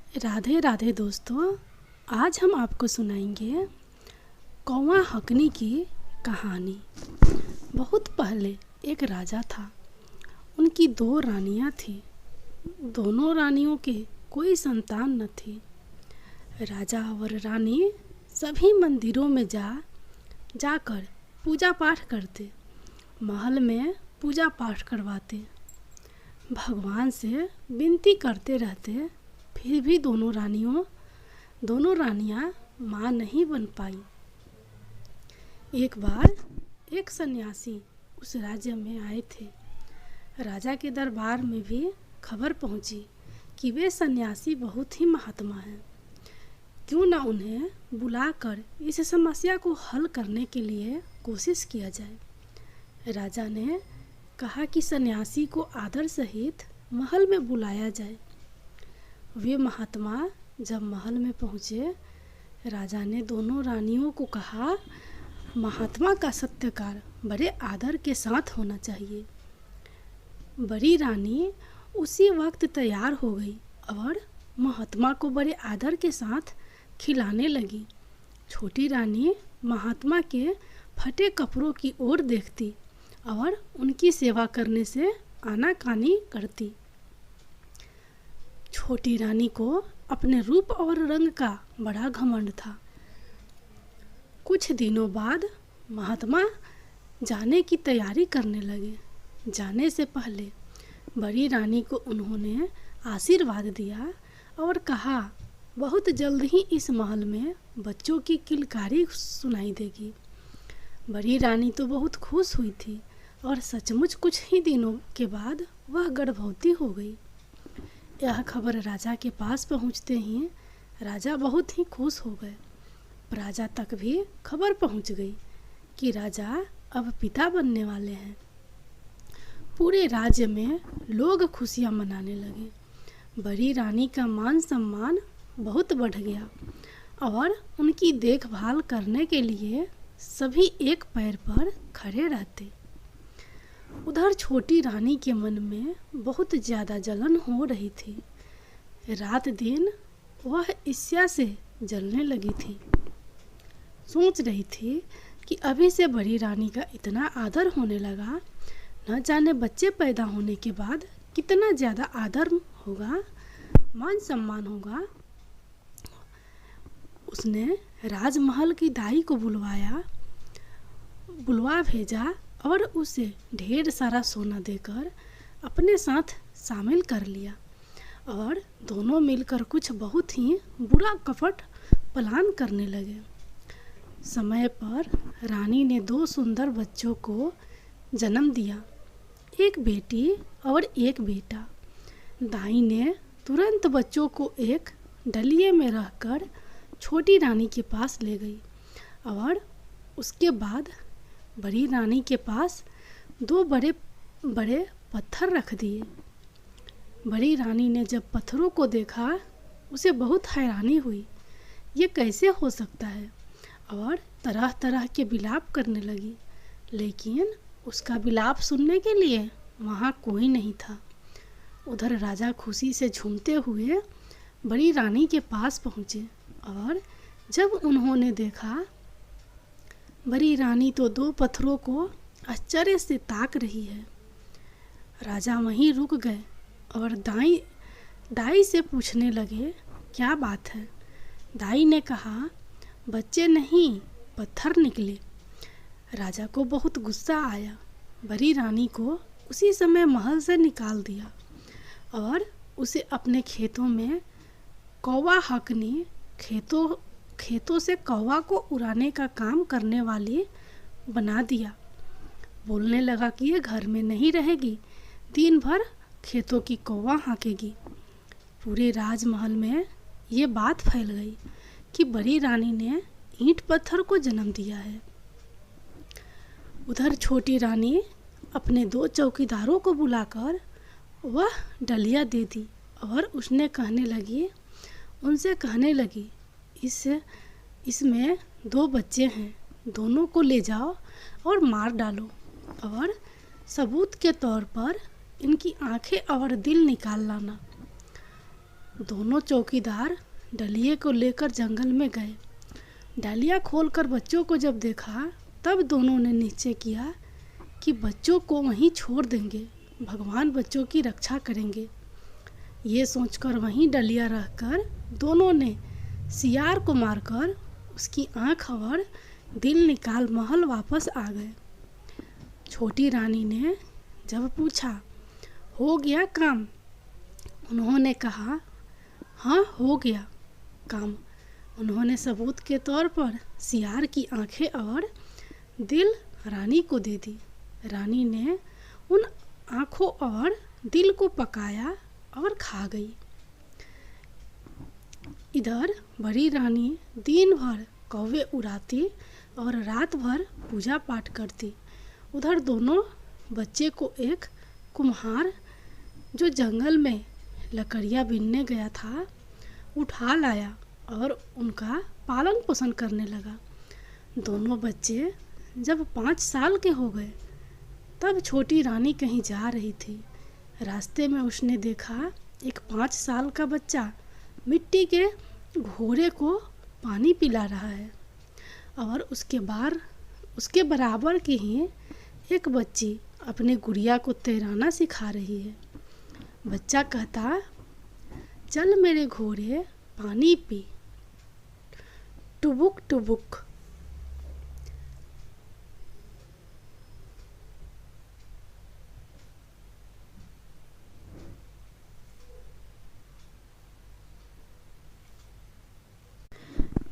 राधे राधे दोस्तों। आज हम आपको सुनाएंगे कौवा हकनी की कहानी। बहुत पहले एक राजा था। उनकी 2 रानियां थीं। दोनों रानियों के कोई संतान न थी। राजा और रानी सभी मंदिरों में जाकर पूजा पाठ करते, महल में पूजा पाठ करवाते, भगवान से विनती करते रहते। फिर भी दोनों रानियां माँ नहीं बन पाई। एक बार एक सन्यासी उस राज्य में आए थे। राजा के दरबार में भी खबर पहुंची कि वे सन्यासी बहुत ही महात्मा हैं। क्यों न उन्हें बुलाकर इस समस्या को हल करने के लिए कोशिश किया जाए। राजा ने कहा कि सन्यासी को आदर सहित महल में बुलाया जाए। वे महात्मा जब महल में पहुँचे, राजा ने दोनों रानियों को कहा, महात्मा का सत्कार बड़े आदर के साथ होना चाहिए। बड़ी रानी उसी वक्त तैयार हो गई और महात्मा को बड़े आदर के साथ खिलाने लगी। छोटी रानी महात्मा के फटे कपड़ों की ओर देखती और उनकी सेवा करने से आनाकानी करती। छोटी रानी को अपने रूप और रंग का बड़ा घमंड था। कुछ दिनों बाद महात्मा जाने की तैयारी करने लगे। जाने से पहले बड़ी रानी को उन्होंने आशीर्वाद दिया और कहा, बहुत जल्द ही इस महल में बच्चों की किलकारी सुनाई देगी। बड़ी रानी तो बहुत खुश हुई थी और सचमुच कुछ ही दिनों के बाद वह गर्भवती हो गई। यह खबर राजा के पास पहुंचते ही राजा बहुत ही खुश हो गए। राजा तक भी खबर पहुंच गई कि राजा अब पिता बनने वाले हैं। पूरे राज्य में लोग खुशियां मनाने लगे। बड़ी रानी का मान सम्मान बहुत बढ़ गया और उनकी देखभाल करने के लिए सभी एक पैर पर खड़े रहते। उधर छोटी रानी के मन में बहुत ज़्यादा जलन हो रही थी। रात दिन वह ईर्ष्या से जलने लगी थी। सोच रही थी कि अभी से बड़ी रानी का इतना आदर होने लगा, न जाने बच्चे पैदा होने के बाद कितना ज़्यादा आदर होगा, मान सम्मान होगा। उसने राजमहल की दाई को बुलवा भेजा और उसे ढेर सारा सोना देकर अपने साथ शामिल कर लिया और दोनों मिलकर कुछ बहुत ही बुरा कपट प्लान करने लगे। समय पर रानी ने 2 सुंदर बच्चों को जन्म दिया, एक बेटी और एक बेटा। दाई ने तुरंत बच्चों को एक डलिये में रखकर छोटी रानी के पास ले गई और उसके बाद बड़ी रानी के पास 2 बड़े बड़े पत्थर रख दिए। बड़ी रानी ने जब पत्थरों को देखा, उसे बहुत हैरानी हुई, ये कैसे हो सकता है, और तरह तरह के विलाप करने लगी। लेकिन उसका विलाप सुनने के लिए वहाँ कोई नहीं था। उधर राजा खुशी से झूमते हुए बड़ी रानी के पास पहुँचे और जब उन्होंने देखा, बड़ी रानी तो 2 पत्थरों को आश्चर्य से ताक रही है। राजा वहीं रुक गए और दाई से पूछने लगे, क्या बात है। दाई ने कहा, बच्चे नहीं पत्थर निकले। राजा को बहुत गुस्सा आया। बड़ी रानी को उसी समय महल से निकाल दिया और उसे अपने खेतों में कौवा हकनी, खेतों से कौवा को उड़ाने का काम करने वाली बना दिया। बोलने लगा कि ये घर में नहीं रहेगी, दिन भर खेतों की कौवा हाँकेगी। पूरे राजमहल में ये बात फैल गई कि बड़ी रानी ने ईंट पत्थर को जन्म दिया है। उधर छोटी रानी अपने 2 चौकीदारों को बुलाकर वह डलिया दे दी और उनसे कहने लगी, इसमें 2 बच्चे हैं, दोनों को ले जाओ और मार डालो और सबूत के तौर पर इनकी आंखें और दिल निकाल लाना। दोनों चौकीदार डलिये को लेकर जंगल में गए। डालियाँ खोलकर बच्चों को जब देखा तब दोनों ने निश्चय किया कि बच्चों को वहीं छोड़ देंगे, भगवान बच्चों की रक्षा करेंगे। ये सोचकर वहीं डलिया रहकर दोनों ने सियार को मारकर उसकी आँख और दिल निकाल महल वापस आ गए। छोटी रानी ने जब पूछा, हो गया काम? उन्होंने कहा, हाँ हो गया काम। उन्होंने सबूत के तौर पर सियार की आंखें और दिल रानी को दे दी। रानी ने उन आँखों और दिल को पकाया और खा गई। इधर बड़ी रानी दिन भर कौवे उड़ाती और रात भर पूजा पाठ करती। उधर दोनों बच्चे को एक कुम्हार जो जंगल में लकड़ियाँ बीनने गया था उठा लाया और उनका पालन पोषण करने लगा। दोनों बच्चे जब 5 साल के हो गए तब छोटी रानी कहीं जा रही थी। रास्ते में उसने देखा एक 5 साल का बच्चा मिट्टी के घोड़े को पानी पिला रहा है और उसके बराबर की ही एक बच्ची अपनी गुड़िया को तैराना सिखा रही है। बच्चा कहता, चल मेरे घोड़े पानी पी। टुबुक टुबुक।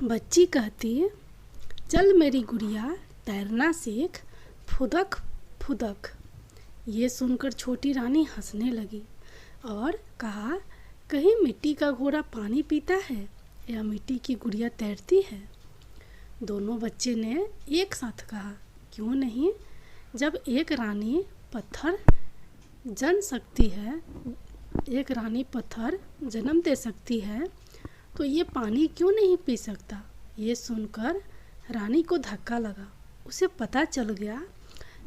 बच्ची कहती, चल मेरी गुड़िया तैरना सीख, फुदक फुदक। ये सुनकर छोटी रानी हंसने लगी और कहा, कहीं मिट्टी का घोड़ा पानी पीता है या मिट्टी की गुड़िया तैरती है? दोनों बच्चे ने एक साथ कहा, क्यों नहीं, जब एक रानी पत्थर जन्म दे सकती है तो ये पानी क्यों नहीं पी सकता? ये सुनकर रानी को धक्का लगा। उसे पता चल गया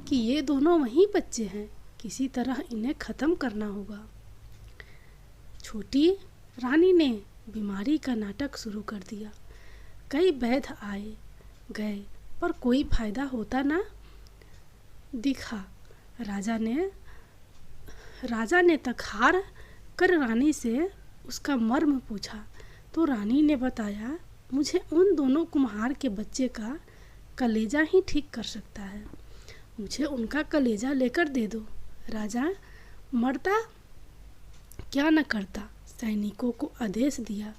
कि ये दोनों वही बच्चे हैं, किसी तरह इन्हें ख़त्म करना होगा। छोटी रानी ने बीमारी का नाटक शुरू कर दिया। कई वैद्य आए गए पर कोई फायदा होता ना दिखा। राजा ने तक हार कर रानी से उसका मर्म पूछा तो रानी ने बताया, मुझे उन दोनों कुम्हार के बच्चे का कलेजा ही ठीक कर सकता है, मुझे उनका कलेजा लेकर दे दो। राजा मरता क्या न करता, सैनिकों को आदेश दिया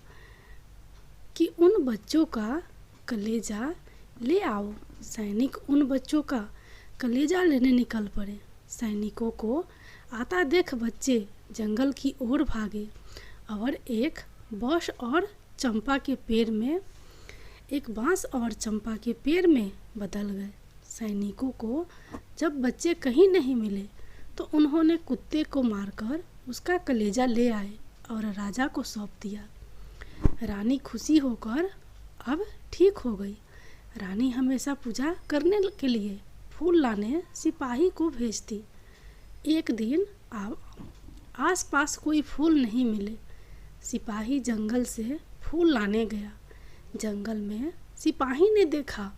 कि उन बच्चों का कलेजा ले आओ। सैनिक उन बच्चों का कलेजा लेने निकल पड़े। सैनिकों को आता देख बच्चे जंगल की ओर भागे और एक बांस और चंपा के पेड़ में बदल गए। सैनिकों को जब बच्चे कहीं नहीं मिले तो उन्होंने कुत्ते को मारकर उसका कलेजा ले आए और राजा को सौंप दिया। रानी खुशी होकर अब ठीक हो गई। रानी हमेशा पूजा करने के लिए फूल लाने सिपाही को भेजती। एक दिन आसपास कोई फूल नहीं मिले। सिपाही जंगल से फूल लाने गया। जंगल में सिपाही ने देखा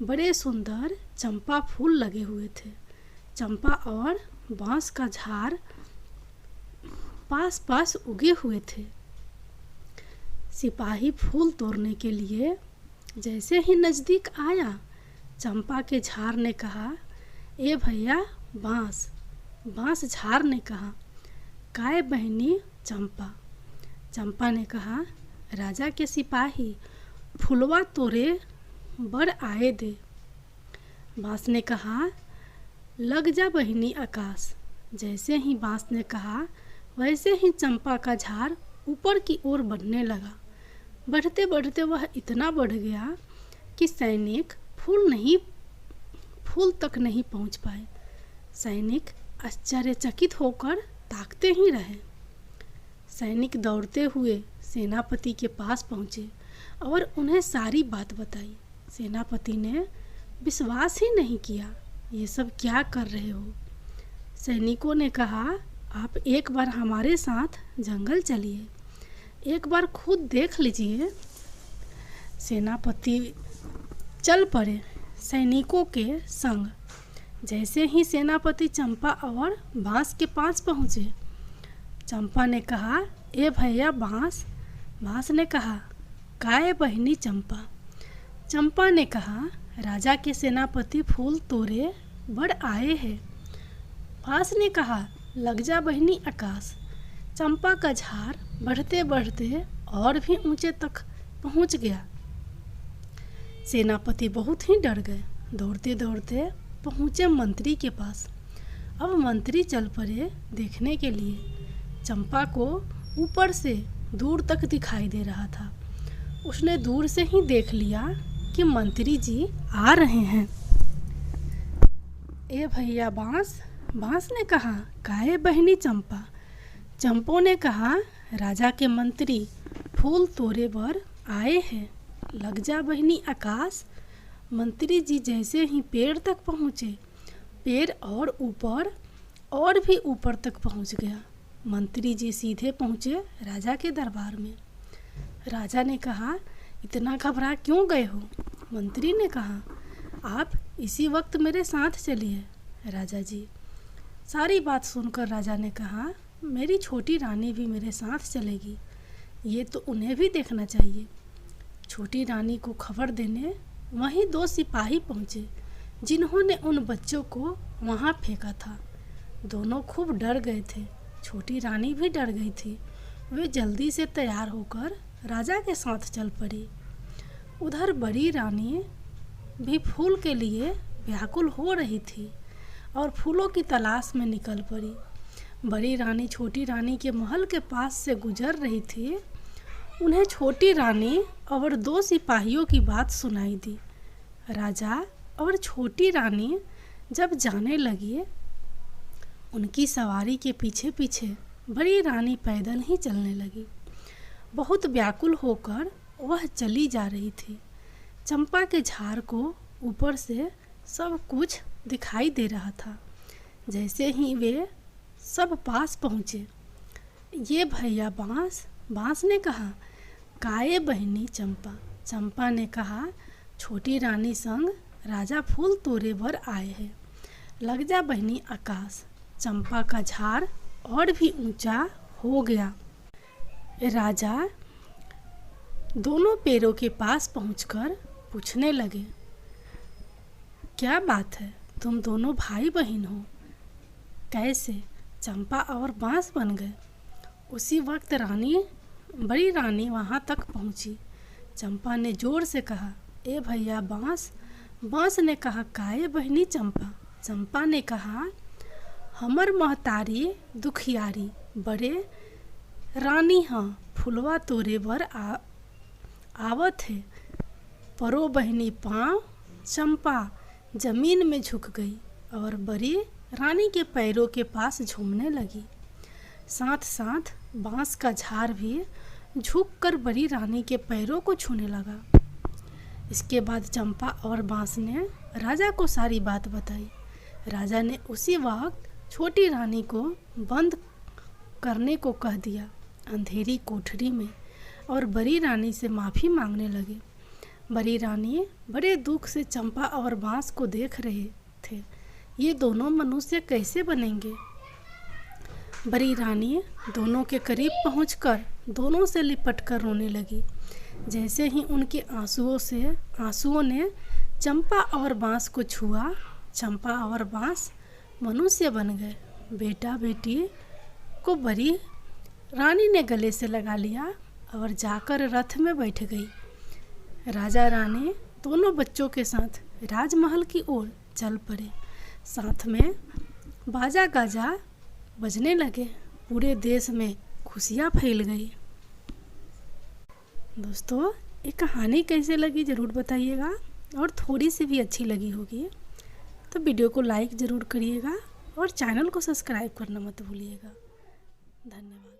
बड़े सुंदर चंपा फूल लगे हुए थे। चंपा और बांस का झाड़ पास पास उगे हुए थे। सिपाही फूल तोड़ने के लिए जैसे ही नज़दीक आया, चंपा के झाड़ ने कहा, ए भैया बांस। बांस झाड़ ने कहा, काय बहनी चंपा। चंपा ने कहा, राजा के सिपाही फुलवा तोरे बड़ आए दे। बांस ने कहा, लग जा बहिनी आकाश। जैसे ही बांस ने कहा वैसे ही चंपा का झाड़ ऊपर की ओर बढ़ने लगा। बढ़ते बढ़ते वह इतना बढ़ गया कि सैनिक फूल तक नहीं पहुंच पाए। सैनिक आश्चर्यचकित होकर ताकते ही रहे। सैनिक दौड़ते हुए सेनापति के पास पहुँचे और उन्हें सारी बात बताई। सेनापति ने विश्वास ही नहीं किया। ये सब क्या कर रहे हो? सैनिकों ने कहा, आप एक बार हमारे साथ जंगल चलिए। एक बार खुद देख लीजिए। सेनापति चल पड़े सैनिकों के संग। जैसे ही सेनापति चंपा और बांस के पास पहुँचे, चंपा ने कहा, ए भैया बांस। बांस ने कहा, काय बहनी चंपा। चंपा ने कहा, राजा के सेनापति फूल तोड़े बड़ आए हैं। बांस ने कहा, लग जा बहनी आकाश। चंपा का झाड़ बढ़ते बढ़ते और भी ऊंचे तक पहुंच गया। सेनापति बहुत ही डर गए। दौड़ते दौड़ते पहुँचे मंत्री के पास। अब मंत्री चल पड़े देखने के लिए। चंपा को ऊपर से दूर तक दिखाई दे रहा था। उसने दूर से ही देख लिया कि मंत्री जी आ रहे हैं। ए भैया बांस। बांस ने कहा, काहे बहनी चंपा। चंपो ने कहा, राजा के मंत्री फूल तोड़े बर आए हैं। लग जा बहनी आकाश। मंत्री जी जैसे ही पेड़ तक पहुँचे, पेड़ और ऊपर और भी ऊपर तक पहुँच गया। मंत्री जी सीधे पहुँचे राजा के दरबार में। राजा ने कहा, इतना घबरा क्यों गए हो। मंत्री ने कहा, आप इसी वक्त मेरे साथ चलिए। राजा जी। सारी बात सुनकर राजा ने कहा, मेरी छोटी रानी भी मेरे साथ चलेगी, ये तो उन्हें भी देखना चाहिए। छोटी रानी को खबर देने वहीं 2 सिपाही पहुँचे, जिन्होंने उन बच्चों को वहाँ फेंका था। दोनों खूब डर गए थे। छोटी रानी भी डर गई थी। वे जल्दी से तैयार होकर राजा के साथ चल पड़ी। उधर बड़ी रानी भी फूल के लिए व्याकुल हो रही थी और फूलों की तलाश में निकल पड़ी। बड़ी रानी छोटी रानी के महल के पास से गुजर रही थी। उन्हें छोटी रानी और 2 सिपाहियों की बात सुनाई दी। राजा और छोटी रानी जब जाने लगी, उनकी सवारी के पीछे पीछे बड़ी रानी पैदल ही चलने लगी। बहुत व्याकुल होकर वह चली जा रही थी। चंपा के झाड़ को ऊपर से सब कुछ दिखाई दे रहा था। जैसे ही वे सब पास पहुँचे, ये भैया बांस। बांस ने कहा, काये बहनी चंपा। चंपा ने कहा, छोटी रानी संग राजा फूल तोड़े बर आए हैं। लग जा बहनी आकाश। चंपा का झाड़ और भी ऊंचा हो गया। राजा दोनों पेड़ों के पास पहुंचकर पूछने लगे, क्या बात है, तुम दोनों भाई बहन हो, कैसे चंपा और बांस बन गए। उसी वक्त बड़ी रानी वहां तक पहुंची। चंपा ने जोर से कहा, ए भैया बांस। बांस ने कहा, काये बहनी चंपा। चंपा ने कहा, हमर महतारी दुखियारी बड़े रानी हाँ फुलवा तोरे बर आवत है। परो बहनी पाँव। चंपा जमीन में झुक गई और बड़ी रानी के पैरों के पास झूमने लगी। साथ साथ बांस का झाड़ भी झुककर बड़ी रानी के पैरों को छूने लगा। इसके बाद चंपा और बांस ने राजा को सारी बात बताई। राजा ने उसी वक्त छोटी रानी को बंद करने को कह दिया अंधेरी कोठरी में और बड़ी रानी से माफ़ी मांगने लगे। बड़ी रानी बड़े दुख से चंपा और बांस को देख रहे थे। ये दोनों मनुष्य कैसे बनेंगे। बड़ी रानी दोनों के करीब पहुंचकर दोनों से लिपटकर रोने लगी। जैसे ही उनके आंसुओं ने चंपा और बांस को छुआ, चंपा और बांस मनुष्य बन गए। बेटा बेटी को बड़ी रानी ने गले से लगा लिया और जाकर रथ में बैठ गई। राजा रानी दोनों बच्चों के साथ राजमहल की ओर चल पड़े। साथ में बाजा गाजा बजने लगे। पूरे देश में खुशियाँ फैल गई। दोस्तों, ये कहानी कैसे लगी ज़रूर बताइएगा और थोड़ी सी भी अच्छी लगी होगी तो वीडियो को लाइक ज़रूर करिएगा और चैनल को सब्सक्राइब करना मत भूलिएगा। धन्यवाद।